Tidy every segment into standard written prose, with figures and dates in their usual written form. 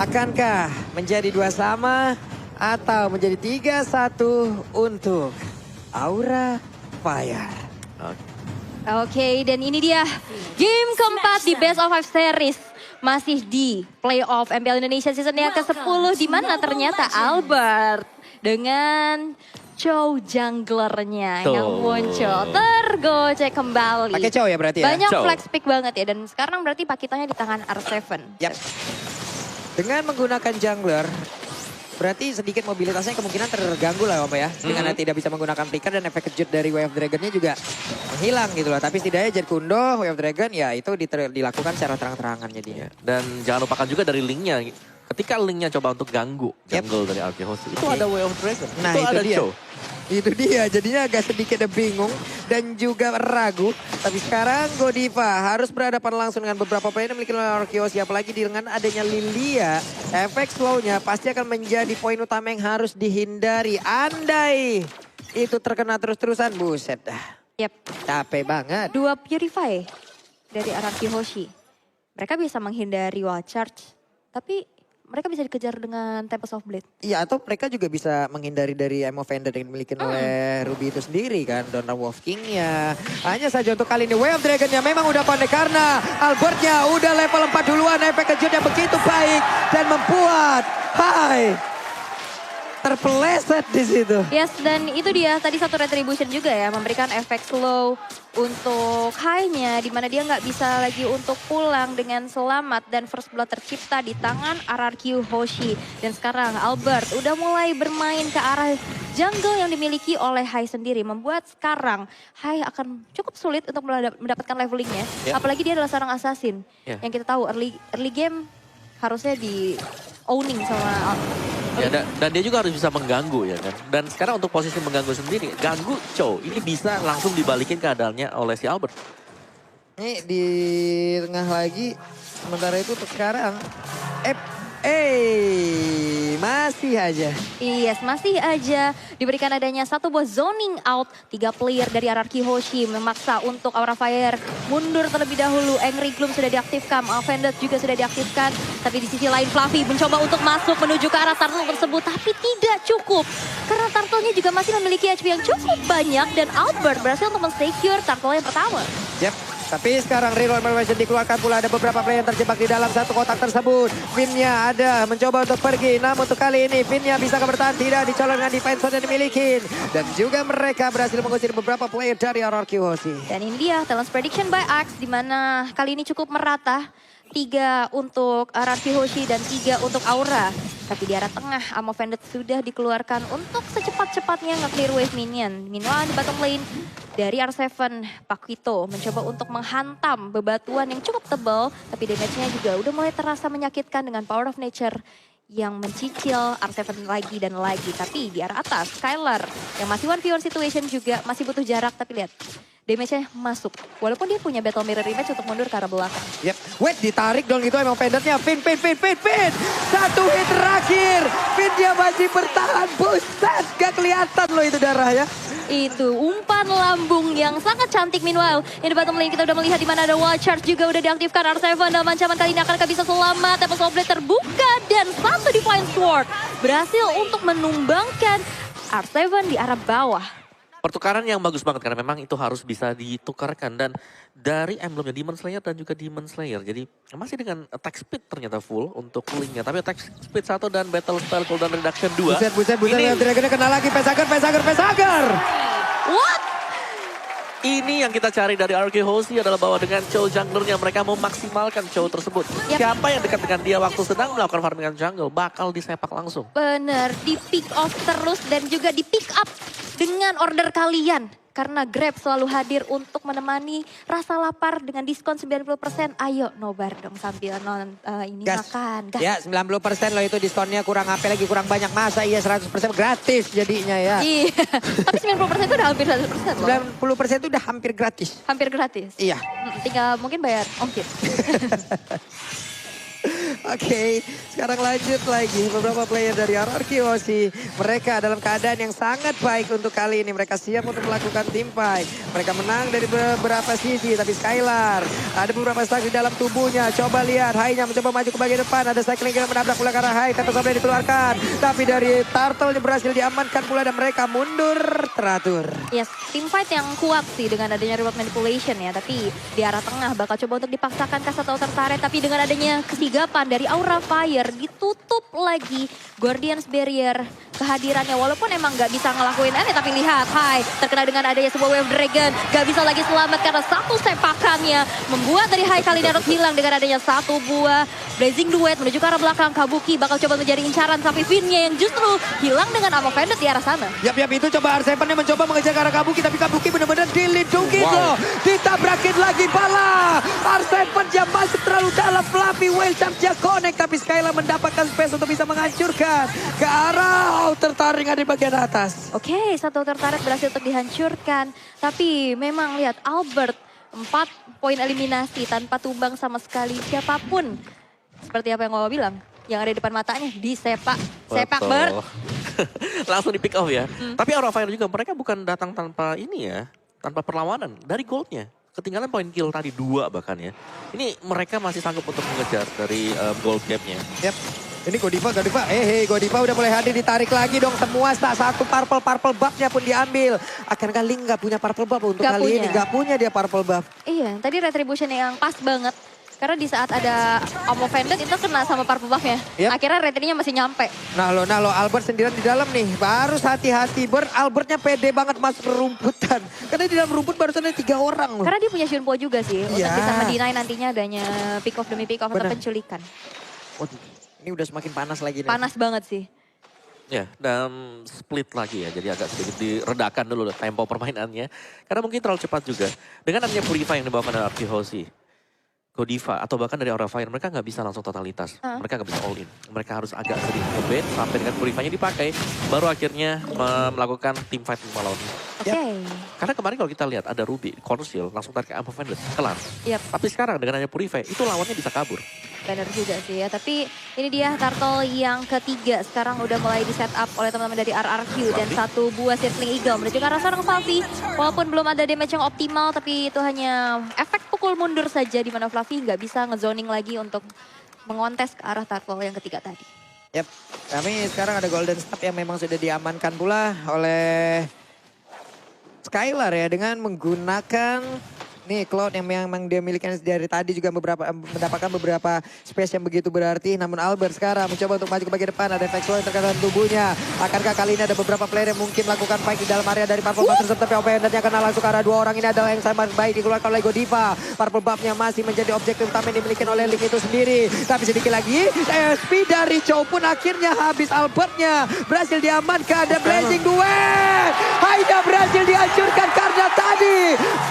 Akankah menjadi 2 sama atau menjadi 3-1 untuk Aura Fire? Oke, dan ini dia game keempat di Best of 5 Series. Masih di playoff MPL Indonesia season yang ke-10 di mana ternyata Albert dengan Chow junglernya yang muncul tergocek kembali. Pakai Chow ya berarti ya? Banyak Chow. flex pick banget ya, dan sekarang berarti pakitanya di tangan R7. Yap. Dengan menggunakan jungler, berarti sedikit mobilitasnya kemungkinan terganggu lah Om ya. Dengan tidak bisa menggunakan flicker dan efek kejut dari Way of Dragon-nya juga menghilang gitu loh. Tapi setidaknya Jet Kundo, Way of Dragon ya itu dilakukan secara terang-terangan jadinya. Dan jangan lupakan juga dari linknya. Ketika linknya coba untuk ganggu jungle dari RK Host, itu ada Way of Dragon, Nah, itu itu ada dia. Chow. Itu dia, jadinya agak sedikit bingung dan juga ragu. Tapi sekarang Godiva harus berhadapan langsung dengan beberapa player yang memiliki Arkeos. Apalagi dengan adanya Lilia, efek slownya pasti akan menjadi poin utama yang harus dihindari. Andai itu terkena terus-terusan, buset dah. Yep. Capek banget. Dua Purify dari Araki Hoshi. Mereka bisa menghindari wall charge, tapi mereka bisa dikejar dengan Tempest of Blade. Iya, atau mereka juga bisa menghindari dari Ammo Vendor yang dimiliki oleh Ruby itu sendiri kan. Donald Wolf King-nya. Hanya saja untuk kali ini Way of Dragon-nya memang udah connect karena Albertnya udah level 4 duluan. Efek kejut yang begitu baik dan membuat terpeleset di situ. Yes, dan itu dia tadi satu retribution juga ya, memberikan efek slow untuk high-nya, dimana dia nggak bisa lagi untuk pulang dengan selamat, dan first blood tercipta di tangan RRQ Hoshi. Dan sekarang Albert udah mulai bermain ke arah jungle yang dimiliki oleh Hai sendiri, membuat sekarang Hai akan cukup sulit untuk mendapatkan levelingnya. Apalagi dia adalah seorang assassin yang kita tahu early game harusnya di owning sama Ya, dan dia juga harus bisa mengganggu ya kan. Dan sekarang untuk posisi mengganggu sendiri, ganggu Chow ini bisa langsung dibalikin keadaannya oleh si Albert. Ini di tengah lagi, sementara itu untuk sekarang masih aja. Yes, masih aja diberikan adanya satu buah zoning out. 3 player dari RRQ Hoshi memaksa untuk Aura Fire mundur terlebih dahulu. Angry Gloom sudah diaktifkan, Offended juga sudah diaktifkan. Tapi di sisi lain Fluffy mencoba untuk masuk menuju ke arah turtle tersebut. Tapi tidak cukup. Karena turtle-nya juga masih memiliki HP yang cukup banyak. Dan Albert berhasil untuk men-secure turtle yang pertama. Yep. Tapi sekarang reroll information dikeluarkan pula, ada beberapa player yang terjebak di dalam satu kotak tersebut. Vinnya ada mencoba untuk pergi, namun untuk kali ini Vinnya bisa bertahan, tidak dicolong dengan defense yang dimiliki. Dan juga mereka berhasil mengusir beberapa player dari RRQ Hoshi. Dan ini dia Talent's Prediction by Axe, di mana kali ini cukup merata. 3 untuk RRQ Hoshi dan 3 untuk Aura. Tapi di arah tengah, Ammo Vendor sudah dikeluarkan untuk secepat-cepatnya nge-clear wave minion. Meanwhile di bottom lane, dari R7, Pakito mencoba untuk menghantam bebatuan yang cukup tebal. Tapi damage-nya juga udah mulai terasa menyakitkan dengan Power of Nature yang mencicil R7 lagi dan lagi. Tapi di arah atas, Skylar yang masih 1v1 situation juga masih butuh jarak. Tapi lihat, damage-nya masuk. Walaupun dia punya battle mirror image untuk mundur ke arah belakang. Yep, wait ditarik dong itu emang pendetnya. Vin. Satu hit terakhir. Vin dia masih bertahan. Buset, gak kelihatan loh itu darah ya. Itu umpan lambung yang sangat cantik. Meanwhile, yang di bottom lane kita udah melihat di mana ada wall charge juga udah diaktifkan. R7 dalam ancaman kali ini akankah bisa selamat. Tempest of Blade terbuka dan satu Divine Sword berhasil untuk menumbangkan R7 di arah bawah. Pertukaran yang bagus banget karena memang itu harus bisa ditukarkan. Dan dari emblemnya Demon Slayer dan juga Demon Slayer. Jadi masih dengan attack speed ternyata full untuk linknya. Tapi attack speed 1 dan battle spell cooldown reduction 2. Buset. Ini, Dragonnya kena lagi. Pesager. What? ini yang kita cari dari RK Hoshi adalah bahwa dengan Chow junglernya mereka mau maksimalkan Chow tersebut. Siapa yang dekat dengan dia waktu sedang melakukan farmingan jungle bakal disepak langsung. Bener, di pick off terus dan juga di pick up dengan order kalian. Karena Grab selalu hadir untuk menemani rasa lapar dengan diskon 90%. Ayo nobar dong sambil makan. Gas. Ya 90% loh itu diskonnya, kurang apa lagi, kurang banyak. Masa iya 100% gratis jadinya ya. Iya, tapi 90% itu udah hampir 100% loh. 90% itu udah hampir gratis. Hampir gratis. Iya. Tinggal mungkin bayar ongkir. Oke, sekarang lanjut lagi. Beberapa player dari RRQ Aussie. Mereka dalam keadaan yang sangat baik untuk kali ini. Mereka siap untuk melakukan team fight. Mereka menang dari beberapa sisi. Tapi Skylar, ada beberapa stack di dalam tubuhnya. Coba lihat, Hai-nya mencoba maju ke bagian depan. Ada cycling yang menabrak pula karena Hai. Tentu saja dikeluarkan. Tapi dari Turtle berhasil diamankan pula dan mereka mundur teratur. Yes, team fight yang kuat sih dengan adanya reward manipulation ya. Tapi di arah tengah bakal coba untuk dipaksakan ke satu tertarik. Tapi dengan adanya kesigapan dari Aura Fire ditutup lagi Guardians Barrier kehadirannya. Walaupun emang gak bisa ngelakuin aneh, tapi lihat Hai terkena dengan adanya sebuah Wave Dragon. Gak bisa lagi selamat karena satu sepakannya membuat dari Hai kali ini harus hilang dengan adanya satu buah Blazing Duet menuju ke arah belakang. Kabuki bakal coba menjadi incaran tapi Finnya yang justru hilang dengan Ammo Vended di arah sana. Yap, itu coba R7 yang mencoba mengejar ke arah Kabuki. Tapi Kabuki benar-benar dilindungi loh. Ditabrakin lagi bala. R7 yang masuk terlalu dalam. Fluffy Whale Champ-nya connect. Tapi Skylar mendapatkan space untuk bisa menghancurkan ke arah outer taring ada di bagian atas. Oke, satu tertarik berhasil untuk dihancurkan. Tapi memang lihat Albert 4 poin eliminasi tanpa tumbang sama sekali siapapun. Seperti apa yang Wawa bilang, yang ada di depan matanya disepak. Sepak Bert. Langsung di pick off ya. Tapi Aura Fire juga mereka bukan datang tanpa ini ya, tanpa perlawanan dari goldnya. Ketinggalan poin kill tadi 2 bahkan ya. Ini mereka masih sanggup untuk mengejar dari gold gapnya. Yap. Ini Godiva. Godiva udah mulai hadir, ditarik lagi dong semua. Satu purple buff-nya pun diambil. Akankah Ling gak punya purple buff untuk Gak kali punya. ini? Gak punya dia purple buff. Iya, tadi retribution yang pas banget. Karena di saat ada Ammo Vended itu kena sama purple buff-nya. Yap. Akhirnya retrinya masih nyampe. Nah lo Albert sendirian di dalam nih. Harus hati-hati. Albertnya pede banget masuk ke rumputan. Karena di dalam rumput barusan ada 3 orang loh. Karena dia punya Shunpo juga sih. Untuk Iya. bisa mendinai nantinya adanya pick off demi pick off atau Benar. penculikan. Waduh, ini udah semakin panas lagi nih. Panas banget sih. Ya, dan split lagi ya. Jadi agak sedikit diredakan dulu tempo permainannya. Karena mungkin terlalu cepat juga. Dengan adanya Purify yang dibawakan dari RRQ Aussie, Godiva atau bahkan dari Aura Fire, mereka nggak bisa langsung totalitas. Mereka nggak bisa all in. Mereka harus agak sedikit nge-bait sampai dengan Purify-nya dipakai. Baru akhirnya melakukan team fight melawan. Oke. Karena kemarin kalau kita lihat ada Ruby, Conceal, langsung tarik ke Ammo Vended, kelar. Yap. Tapi sekarang dengan adanya Purify, itu lawannya bisa kabur. Benar juga sih ya. Tapi ini dia Turtle yang ketiga. Sekarang udah mulai di set up oleh teman-teman dari RRQ. Dan satu buah Circling Eagle menuju ke arah seorang Fluffy. Walaupun belum ada damage yang optimal. Tapi itu hanya efek pukul mundur saja. Di mana Fluffy nggak bisa ngezoning lagi untuk mengontes ke arah Turtle yang ketiga tadi. Yap, kami sekarang ada Golden Staff yang memang sudah diamankan pula oleh Skylar ya. Dengan menggunakan nih Cloud yang memang dia miliki dari tadi juga mendapatkan beberapa space yang begitu berarti. Namun Albert sekarang mencoba untuk maju ke bagian depan. Ada efek slow yang terkait dengan tubuhnya. Akankah kali ini ada beberapa player yang mungkin melakukan fight di dalam area dari Purple Buff tersebut. Tapi Opendantnya kena langsung ke arah 2 orang ini adalah yang sangat baik dikeluarkan oleh Godiva. Purple Buff-nya masih menjadi objektif utama yang dimiliki oleh Ling itu sendiri. Tapi sedikit lagi SP dari Chow pun akhirnya habis. Albertnya berhasil diamankan. Ada Blazing Duet. Haida berhasil dihancurkan karena tadi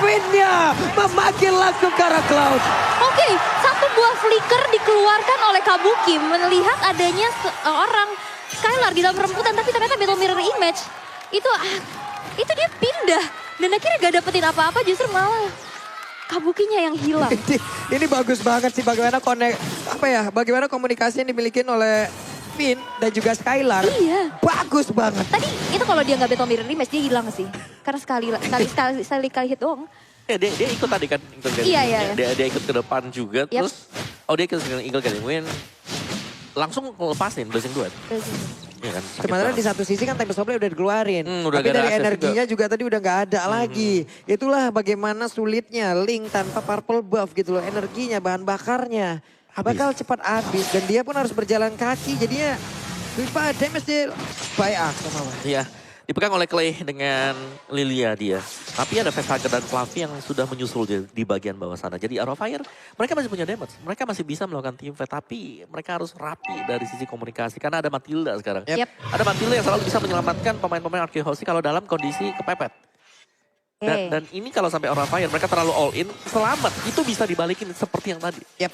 Finnya memanggil langsung ke arah Cloud. Oke, satu buah flicker dikeluarkan oleh Kabuki melihat adanya seorang Skylar di dalam remputan, tapi ternyata Battle Mirror Image itu dia pindah dan akhirnya gak dapetin apa-apa, justru malah Kabukinya yang hilang. Ini bagus banget sih bagaimana bagaimana komunikasi yang dimiliki oleh Finn dan juga Skylar. Iya. Bagus banget. Tadi itu kalau dia nggak Battle Mirror Image dia hilang sih, karena sekali hit doang. Ya dia ikut tadi kan. Iya. Dia ikut ke depan juga. Yep. Terus, dia ikut dengan Eagle kan. Mungkin langsung lepasin Blazing Duet. Iya kan, sakit Sementara banget. di satu sisi kan Tempest Supply udah dikeluarin. Udah Tapi gak ada dari akses energinya juga tadi udah nggak ada lagi. Itulah bagaimana sulitnya Ling tanpa purple buff gitu loh. Energinya, bahan bakarnya bakal cepat habis. Dan dia pun harus berjalan kaki. Jadinya lupa damage dia by Axe sama. Iya, dipegang oleh Clay dengan Lilia dia. Tapi ada Facehugger dan Fluffy yang sudah menyusul di bagian bawah sana. Jadi Aura Fire, mereka masih punya damage. Mereka masih bisa melakukan team fight, tapi mereka harus rapi dari sisi komunikasi. Karena ada Matilda sekarang. Yep. Ada Matilda yang selalu bisa menyelamatkan pemain-pemain RRQ Aussie kalau dalam kondisi kepepet. Dan ini kalau sampai Aura Fire, mereka terlalu all in, selamat. Itu bisa dibalikin seperti yang tadi. Yap.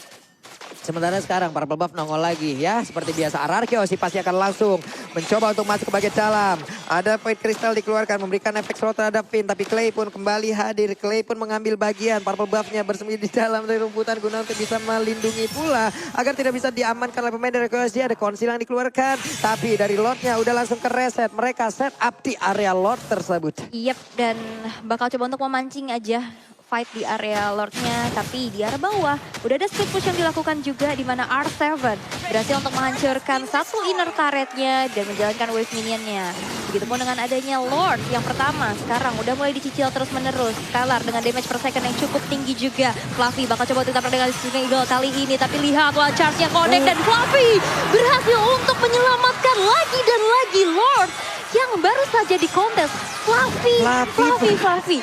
Sementara sekarang Purple Buff nongol lagi ya. Seperti biasa Ararkios pasti akan langsung mencoba untuk masuk ke bagian dalam. Ada Void Crystal dikeluarkan memberikan efek slow terhadap Finn. Tapi Clay pun kembali hadir. Clay pun mengambil bagian. Purple Buff-nya bersembunyi di dalam dari rumputan guna untuk bisa melindungi pula. Agar tidak bisa diamankan oleh pemain dari Ararkios. Ada konsil yang dikeluarkan. Tapi dari Lordnya udah langsung ke reset. Mereka set up di area Lord tersebut. Yep, dan bakal coba untuk memancing aja fight di area Lordnya, tapi di area bawah udah ada split push yang dilakukan juga di mana R7 berhasil untuk menghancurkan satu inner turretnya dan menjalankan wave minionnya. Begitupun dengan adanya Lord yang pertama sekarang udah mulai dicicil terus menerus. Skylar dengan damage per second yang cukup tinggi juga. Fluffy bakal coba tetap dengan Swing Eagle kali ini, tapi lihat wild charge-nya connect dan Fluffy berhasil untuk menyelamatkan lagi dan lagi Lord yang baru saja di kontes. Fluffy,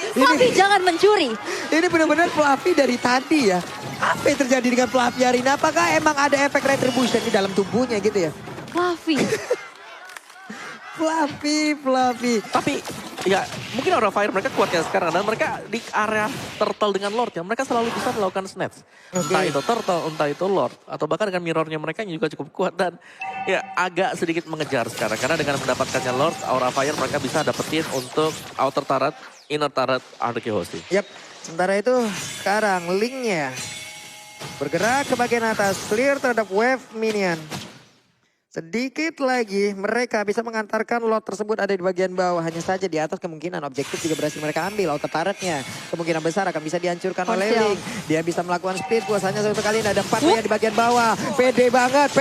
jangan mencuri. Ini benar-benar Fluffy dari tadi ya. Apa yang terjadi dengan Fluffy hari ini? Apakah emang ada efek retribution di dalam tubuhnya gitu ya? Fluffy. Fluffy. Tapi ya mungkin Aura Fire mereka kuatnya sekarang dan mereka di area turtle dengan Lord ya mereka selalu bisa melakukan snatch. Entah itu turtle, entah itu Lord atau bahkan dengan mirrornya mereka juga cukup kuat dan ya agak sedikit mengejar sekarang karena dengan mendapatkannya Lord, Aura Fire mereka bisa dapetin untuk outer turret, inner turret Ararkios. Yap, sementara itu sekarang Linknya bergerak ke bagian atas, clear terhadap wave minion. Sedikit lagi mereka bisa mengantarkan lot tersebut ada di bagian bawah. Hanya saja di atas kemungkinan objektif juga berhasil mereka ambil. Outer turretnya kemungkinan besar akan bisa dihancurkan oleh Link. Dia bisa melakukan split push hanya satu kali. Ada 4 player di bagian bawah. Pede banget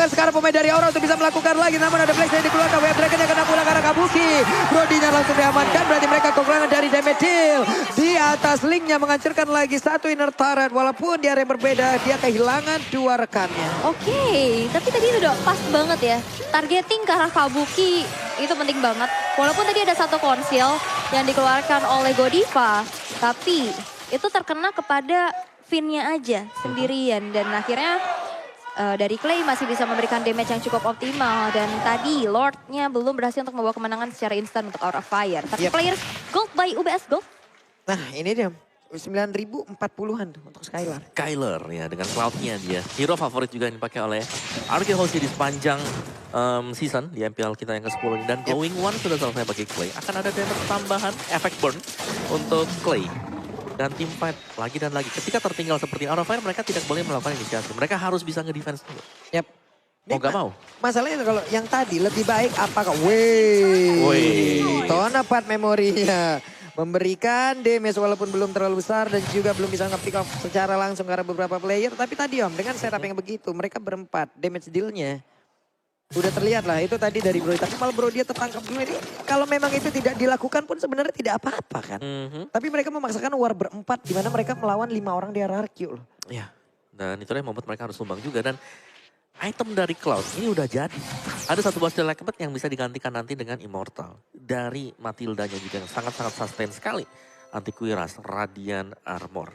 sekarang pemain dari Aura untuk bisa melakukan lagi. Namun ada flash yang dikeluarkan. Wave Dragon yang kena pulang ke arah Kabuki. Brodinya langsung diamankan. Berarti mereka kekurangan dari damage deal. Di atas Linknya menghancurkan lagi satu inner turret. Walaupun di area yang berbeda dia kehilangan 2 rekannya. Oke, tapi tadi itu udah pas banget ya. Targeting ke arah Kabuki itu penting banget. Walaupun tadi ada satu konsil yang dikeluarkan oleh Godiva. Tapi itu terkena kepada Finn-nya aja sendirian. Dan akhirnya dari Clay masih bisa memberikan damage yang cukup optimal. Dan tadi Lord-nya belum berhasil untuk membawa kemenangan secara instan untuk Aura Fire. Tapi players gold by UBS Gold. Nah ini dia. 9.040-an tuh untuk Skylar. Skylar ya dengan cloud-nya dia. Hero favorit juga yang dipakai oleh Ararkios di sepanjang season di MPL kita yang ke-10 ini. Dan Going One sudah selesai bagi Clay. Akan ada damage tambahan efek burn untuk Clay. Dan team fight lagi dan lagi. Ketika tertinggal seperti Aura Fire mereka tidak boleh melakukan inisiasi. Mereka harus bisa nge-defense dulu. Yap. Mau gak mau. Masalahnya kalau yang tadi lebih baik apakah? Wih. Tona part memorinya. Memberikan damage walaupun belum terlalu besar dan juga belum bisa nge-pick off secara langsung karena beberapa player. Tapi tadi Om dengan setup yang begitu mereka berempat damage dealnya udah terlihat lah itu tadi dari Brody. Tapi malah Brody tertangkap dulu ini. Kalau memang itu tidak dilakukan pun sebenarnya tidak apa-apa kan. Tapi mereka memaksakan war berempat di mana mereka melawan 5 orang di RRQ loh. Iya dan itu yang membuat mereka harus sumbang juga dan item dari Cloud ini udah jadi. Ada satu buah Select yang bisa digantikan nanti dengan Immortal. Dari Matildanya juga yang sangat-sangat sustain sekali. Antiquiras, Radiant Armor.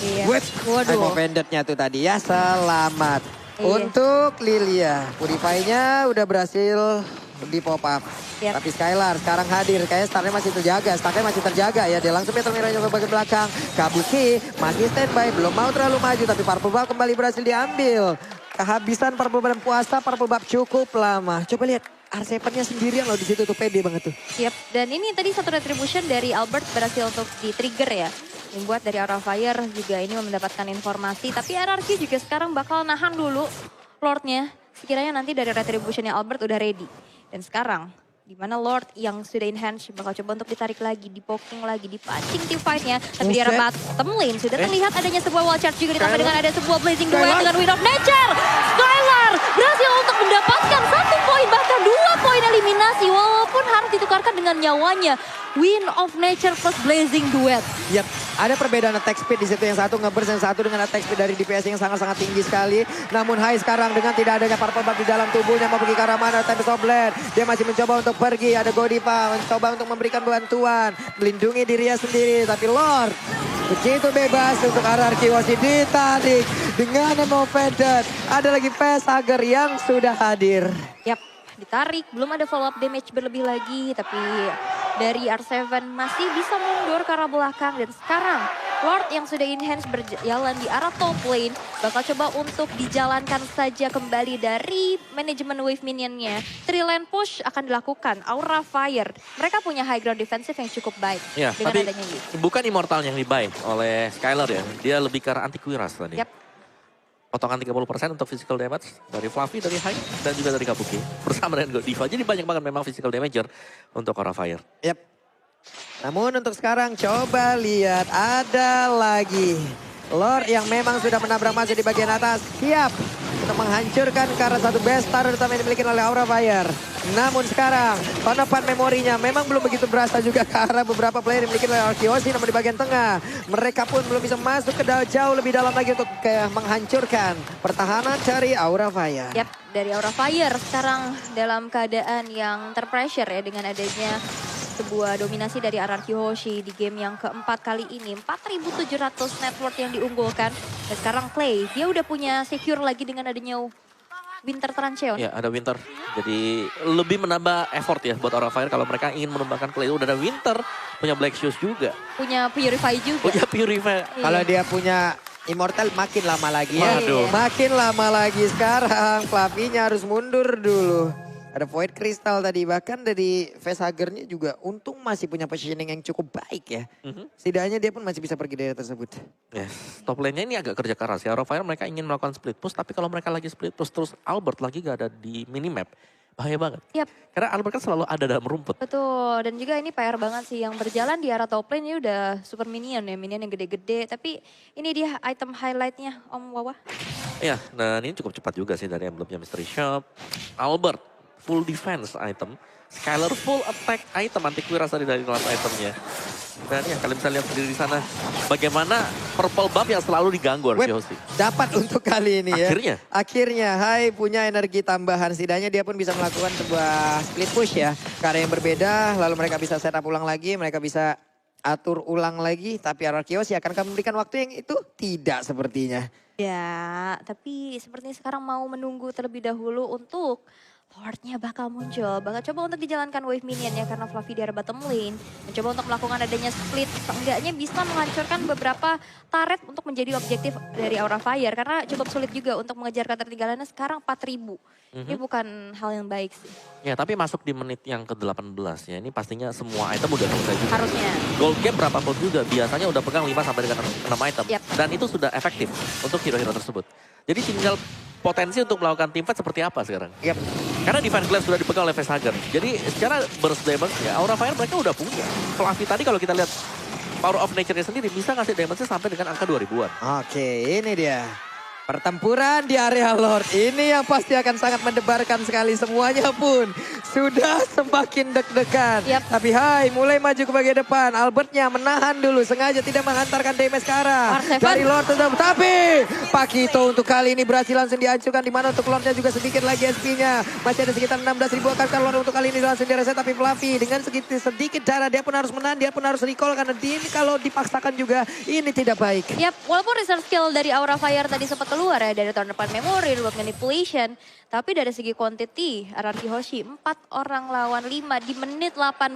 Iya. Waduh. Vendetnya tuh tadi ya selamat. Iya. Untuk Lilia. Purify-nya udah berhasil di pop up. Yep. Tapi Skylar sekarang hadir. Kayaknya startnya masih terjaga. Startnya masih terjaga ya. Dia langsung Peter Miranya ke bagian belakang. Kabuki masih standby. Belum mau terlalu maju. Tapi Purple Buff kembali berhasil diambil. Kehabisan Purple Buff dan puasa Purple Buff cukup lama. Coba lihat R7-nya sendirian loh di situ tuh pede banget tuh. Yep, dan ini tadi satu retribution dari Albert berhasil untuk di-trigger ya. Membuat dari Aura Fire juga ini mendapatkan informasi. Tapi RRQ juga sekarang bakal nahan dulu Lord-nya. Sekiranya nanti dari retributionnya Albert udah ready. Dan sekarang di mana Lord yang sudah enhance bakal coba untuk ditarik lagi, dipoking lagi, dipancing team fight-nya. Tapi di arah bottom lane sudah terlihat adanya sebuah wall charge juga ditambah dengan ada sebuah blazing duet dengan Wind of Nature. Skylar berhasil untuk mendapatkan 1 poin bahkan 2 poin eliminasi walaupun harus ditukarkan dengan nyawanya. Wind of Nature plus blazing duet. Yap, ada perbedaan attack speed di situ. Yang satu nge-burst, yang satu dengan attack speed dari DPS yang sangat-sangat tinggi sekali. Namun Hai sekarang dengan tidak adanya Purple Buff di dalam tubuhnya mau pergi ke arah mana? Tempest of Blade. Dia masih mencoba untuk pergi. Ada Godiva mencoba untuk memberikan bantuan. Melindungi dirinya sendiri. Tapi Lord begitu bebas untuk RRQ ditarik dengan Emoveded. Ada lagi Facehager yang sudah hadir. Yap, ditarik. Belum ada follow up damage berlebih lagi. Tapi dari R7 masih bisa mundur ke arah belakang. Dan sekarang Lord yang sudah enhance berjalan di arah top lane bakal coba untuk dijalankan saja kembali dari manajemen wave minionnya. 3 lane push akan dilakukan, Aura Fire. Mereka punya high ground defensive yang cukup baik Ya, dengan tapi adanya ini. bukan Immortal yang dibuy oleh Skylar ya. Dia lebih ke arah anti-Kuiras tadi. Yap. Potongan 30% untuk physical damage dari Fluffy, dari Hyde, dan juga dari Kabuki. Bersama dengan Godiva. Jadi banyak banget memang physical damager untuk Aura Fire. Yap. Namun untuk sekarang coba lihat ada lagi Lord yang memang sudah menabrak masuk di bagian atas. Siap untuk menghancurkan ke arah satu best star terutama yang dimiliki oleh Aura Fire. Namun sekarang penepan memorinya memang belum begitu berasa juga ke arah beberapa player yang dimiliki oleh Arkeosi. Namun di bagian tengah mereka pun belum bisa masuk ke jauh lebih dalam lagi untuk menghancurkan pertahanan dari Aura Fire. Yap, dari Aura Fire sekarang dalam keadaan yang terpressure ya dengan adanya sebuah dominasi dari RRQ Hoshi di game yang keempat kali ini. 4.700 net worth yang diunggulkan. Dan sekarang Clay, dia udah punya secure lagi dengan adanya Winter Trancheon. Ya, ada Winter. Jadi lebih menambah effort ya buat Aura Fire kalau mereka ingin menumbangkan Clay. Udah ada Winter, punya Black Shoes juga. Punya Purify juga. Punya Purify. Iya. Kalau dia punya Immortal makin lama lagi ya. Waduh. Makin lama lagi sekarang. Fluffy-nya harus mundur dulu. Ada Void Crystal tadi. Bahkan dari Facehugger-nya juga untung masih punya positioning yang cukup baik ya. Setidaknya dia pun masih bisa pergi dari tersebut. Yes, top lane-nya ini agak kerja keras ya. Aura Fire mereka ingin melakukan split push. Tapi kalau mereka lagi split push terus Albert lagi gak ada di minimap. Bahaya banget. Yap. Karena Albert kan selalu ada dalam rumput. Betul, dan juga ini PR banget sih yang berjalan di arah top lane ini udah super minion ya, minion yang gede-gede. Tapi ini dia item highlightnya Om Wawa. Ya, dan ini cukup cepat juga sih dari emblemnya Mystery Shop. Albert, full defense item. Skylar full attack item, anti Kuiras tadi dari last itemnya. Dan ya kalian bisa lihat sendiri di sana bagaimana purple buff yang selalu diganggu Arkeosi. Dapat untuk kali ini ya. Akhirnya. Akhirnya Hai punya energi tambahan. Setidaknya dia pun bisa melakukan sebuah split push ya. Karena yang berbeda lalu mereka bisa setup ulang lagi. Mereka bisa atur ulang lagi. Tapi Arkeosi akan memberikan waktu yang itu tidak sepertinya. Ya, tapi sepertinya sekarang mau menunggu terlebih dahulu untuk Lordnya bakal muncul. Bakal coba untuk dijalankan wave minion ya karena Fluffy di arah bottom lane. Mencoba untuk melakukan adanya split. Seenggaknya bisa menghancurkan beberapa turret untuk menjadi objektif dari Aura Fire. Karena cukup sulit juga untuk mengejar ketertinggalannya sekarang 4.000. Ini bukan hal yang baik sih. Ya tapi masuk di menit yang ke-18 ya. Ini pastinya semua item udah selesai juga. Harusnya. Gold gap berapapun juga biasanya udah pegang 5 sampai dengan 6 item. Yap. Dan itu sudah efektif untuk hero-hero tersebut. Jadi tinggal potensi untuk melakukan team fight seperti apa sekarang. Yap. Karena Divine Glass sudah dipegang oleh Facehugger. Jadi secara burst damage ya Aura Fire mereka udah punya. Fluffy tadi kalau kita lihat Power of Nature-nya sendiri bisa ngasih damage-nya sampai dengan angka 2000-an. Oke, ini dia. Pertempuran di area Lord. Ini yang pasti akan sangat mendebarkan sekali. Semuanya pun sudah semakin deg-degan. Yap. Tapi Hai mulai maju ke bagian depan. Albertnya menahan dulu. Sengaja tidak menghantarkan damage ke arah R7. dari Lord. Tapi Pakito untuk kali ini berhasil langsung dihancurkan. Dimana untuk Lordnya juga sedikit lagi SP-nya. Masih ada sekitar 16.000 akan Lord untuk kali ini langsung direset. Tapi Fluffy dengan sedikit darah dia pun harus menahan. Dia pun harus recall karena ini kalau dipaksakan juga ini tidak baik. Yap, walaupun reserve skill dari Aura Fire tadi sempat keluar ya dari turn depan memory, buat manipulation. Tapi dari segi quantity, RRQ Hoshi 4 orang lawan 5 di menit 18.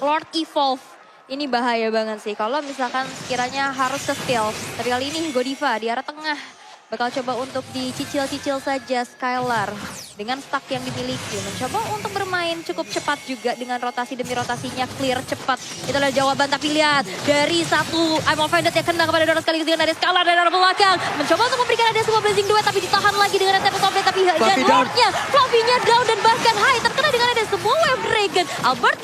Lord Evolve, ini bahaya banget sih. Kalau misalkan sekiranya harus ke steal. Tapi kali ini Godiva di arah tengah. Bakal coba untuk dicicil-cicil saja Skylar. Dengan stack yang dimiliki. Mencoba untuk bermain cukup cepat juga dengan rotasi demi rotasinya clear cepat. Itulah jawaban, tapi lihat. Dari satu I'm offended yang kena kepada Doros sekaligus dengan ada Skylar dari arah belakang. Mencoba untuk memberikan ada sebuah blazing duet tapi ditahan lagi dengan ada Tempest of Fate. Tapi dan Lordnya, Fluffy-nya down dan bahkan High terkena dengan ada sebuah Wave Dragon. Albert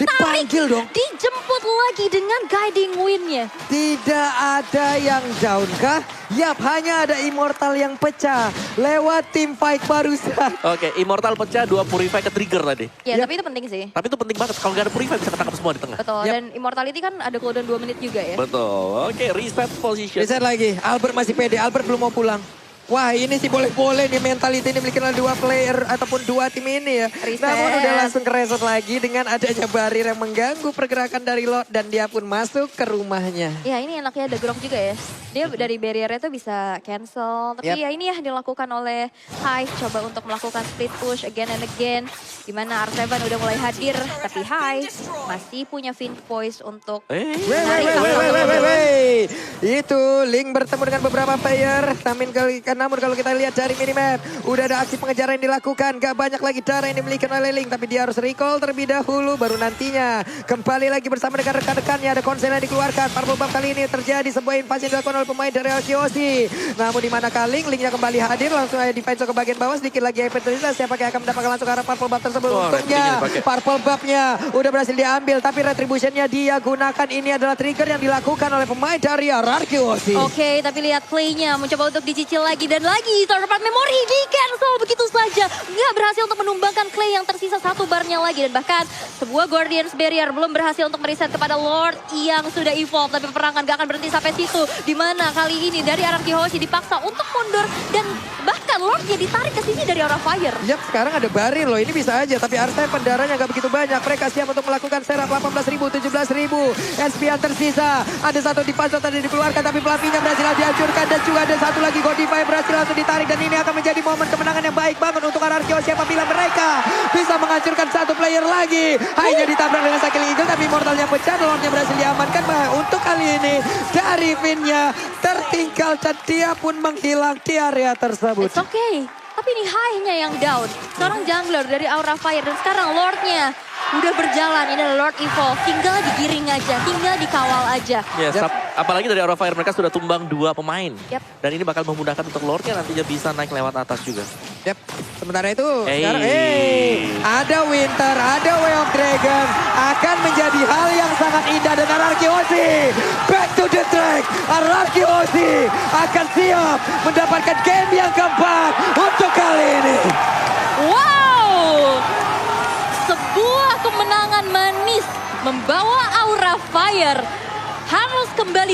Dipanggil dong. dijemput lagi dengan guiding wind-nya. Tidak ada yang down kah? Yap, hanya ada Immortal yang pecah lewat team fight barusan. Oke, Immortal pecah, 2 Purify ke trigger tadi. Ya, Yap. tapi itu penting sih. Tapi itu penting banget, kalau nggak ada Purify bisa ketangkap semua di tengah. Betul, Yap. dan Immortality kan ada cooldown 2 menit juga ya. Betul, oke reset position. Reset lagi, Albert masih pede, Albert belum mau pulang. Wah ini sih boleh-boleh nih mentality ini dimiliki oleh dua player ataupun dua tim ini ya. Reset. Namun udah langsung kereset lagi dengan adanya barir yang mengganggu pergerakan dari Lord dan dia pun masuk ke rumahnya. Ya ini enaknya ada Grok juga ya. Dia dari barriernya tuh bisa cancel. Tapi Yap. ya ini ya dilakukan oleh Hive. Coba untuk melakukan split push again and again. Dimana R7 udah mulai hadir. Tapi Hive masih punya Fin Voice untuk Itu Link bertemu dengan beberapa player. Namun kalau kita lihat dari minimap, udah ada aksi pengejaran yang dilakukan. Gak banyak lagi darah yang dimiliki oleh Link. Tapi dia harus recall terlebih dahulu. Baru nantinya kembali lagi bersama dengan rekan-rekannya. Ada konsen yang dikeluarkan. Purple Buff kali ini terjadi sebuah invasi yang dilakukan oleh pemain dari Arkeosi. Namun di mana Link, Linknya kembali hadir. Langsung aja defense ke bagian bawah. Sedikit lagi event tersisa. Siapa yang akan mendapatkan langsung ke arah Purple Buff tersebut. Untungnya Purple Buff-nya udah berhasil diambil. Tapi retribution-nya dia gunakan. Ini adalah trigger yang dilakukan oleh pemain dari Arkeosi. Oke, tapi lihat play-nya mencoba untuk dicicil lagi dan lagi. Third-part memory di cancel begitu saja. Nggak berhasil untuk menumbangkan Clay yang tersisa satu barnya lagi. Dan bahkan sebuah Guardian's Barrier belum berhasil untuk mereset kepada Lord yang sudah evolve. Tapi peperangan gak akan berhenti sampai situ. Dimana kali ini dari Arkeosi dipaksa untuk mundur. Dan bahkan Lordnya ditarik ke sini dari Aura Fire. Yap, sekarang ada barir loh. Ini bisa aja. Tapi R7 darahnya gak begitu banyak. Mereka siap untuk melakukan serap 18.000, 17.000. SP yang tersisa. Ada satu di puzzle tadi dikeluarkan. Tapi pelapinya berhasil dihancurkan. Dan juga ada satu lagi Godify berhasil langsung ditarik. Dan ini akan menjadi momen kemenangan yang baik banget untuk Arkeosi apabila mereka bisa menghancurkan satu player lagi. Hanya ditabrak dengan Cycling Eagle. Tapi mortalnya pecah. Lordnya berhasil diamankan. Untuk kali ini dari Vinnya tertinggal. Dan dia pun menghilang di area tersebut. It's okay. Tapi ini High-nya yang down. Seorang jungler dari Aura Fire. Dan sekarang Lord-nya udah berjalan. Ini adalah Lord Evolve. Tinggal digiring aja. Tinggal dikawal aja. Yes, apalagi dari Aura Fire mereka sudah tumbang 2 pemain. Yep. Dan ini bakal memudahkan untuk Lordnya nantinya bisa naik lewat atas juga. Yep. Sementara itu sekarang ada Winter, ada Way of Dragon akan menjadi hal yang sangat indah dengan Arkeosi. Back to the track. Arkeosi akan siap mendapatkan game yang keempat untuk kali ini. Wow! Sebuah kemenangan manis membawa Aura Fire harus kembali